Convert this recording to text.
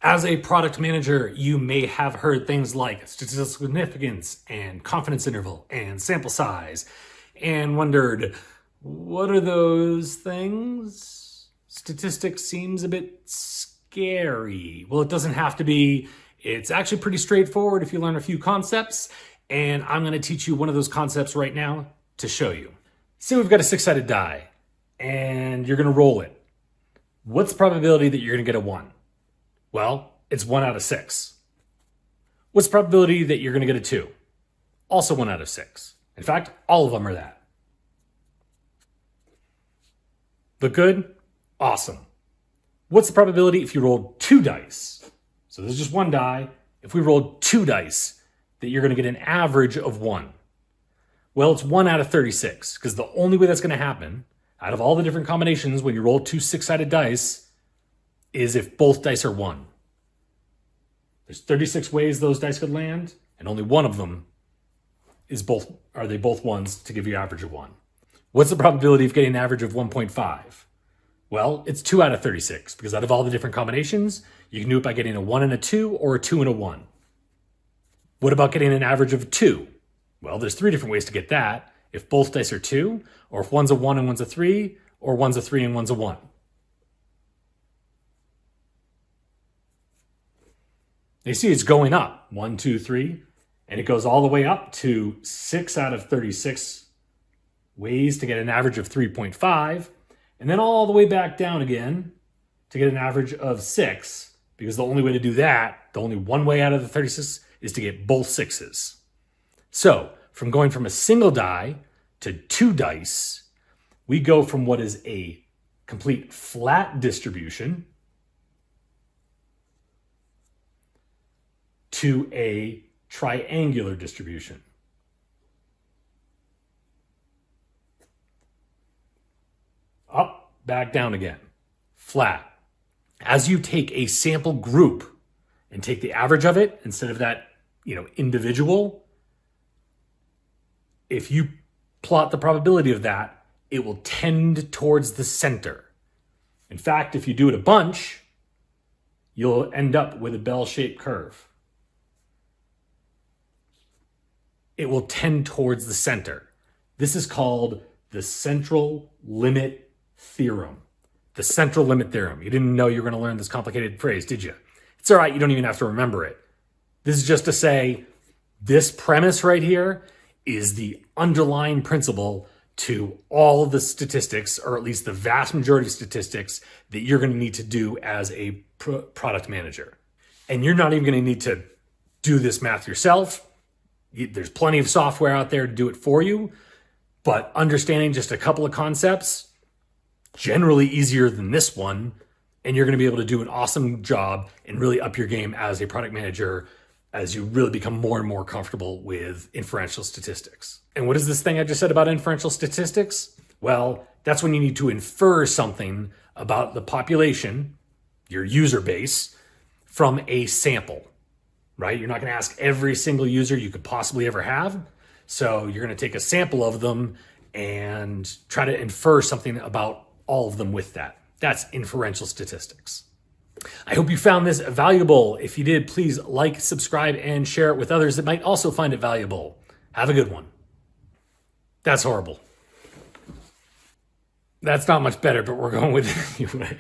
As a product manager, you may have heard things like statistical significance and confidence interval and sample size and wondered, what are those things? Statistics seems a bit scary. Well, it doesn't have to be. It's actually pretty straightforward if you learn a few concepts, and I'm going to teach you one of those concepts right now to show you. Say we've got a 6-sided die, and you're going to roll it. What's the probability that you're going to get a 1? Well, it's 1 out of 6. What's the probability that you're going to get a 2? Also 1 out of 6. In fact, all of them are that. Look good? Awesome. What's the probability if you rolled 2 dice? So there's just 1 die. If we rolled 2 dice, that you're going to get an average of 1. Well, it's 1 out of 36, because the only way that's going to happen, out of all the different combinations when you roll 2 6-sided dice, is if both dice are 1. There's 36 ways those dice could land, and only one of them is both 1s to give you an average of 1. What's the probability of getting an average of 1.5? Well, it's 2 out of 36, because out of all the different combinations, you can do it by getting a 1 and a 2 or a 2 and a 1. What about getting an average of 2? Well, there's 3 different ways to get that. If both dice are 2, or if one's a 1 and one's a 3, or one's a 3 and one's a 1. You see it's going up, 1, 2, 3, and it goes all the way up to 6 out of 36 ways to get an average of 3.5, and then all the way back down again to get an average of 6, because the only way to do that, the only one way out of the 36, is to get both 6s. So, from going from a single die to 2 dice, we go from what is a complete flat distribution to a triangular distribution. Up, back down again. Flat. As you take a sample group and take the average of it instead of that, individual, if you plot the probability of that, it will tend towards the center. In fact, if you do it a bunch, you'll end up with a bell-shaped curve. It will tend towards the center. This is called the central limit theorem. The central limit theorem. You didn't know you were going to learn this complicated phrase, did you? It's all right, you don't even have to remember it. This is just to say, this premise right here is the underlying principle to all of the statistics, or at least the vast majority of statistics, that you're going to need to do as a product manager. And you're not even going to need to do this math yourself. There's plenty of software out there to do it for you, but understanding just a couple of concepts, generally easier than this one, and you're going to be able to do an awesome job and really up your game as a product manager as you really become more and more comfortable with inferential statistics. And what is this thing I just said about inferential statistics? Well, that's when you need to infer something about the population, your user base, from a sample. Right? You're not going to ask every single user you could possibly ever have. So you're going to take a sample of them and try to infer something about all of them with that. That's inferential statistics. I hope you found this valuable. If you did, please like, subscribe, and share it with others that might also find it valuable. Have a good one. That's horrible. That's not much better, but we're going with it anyway.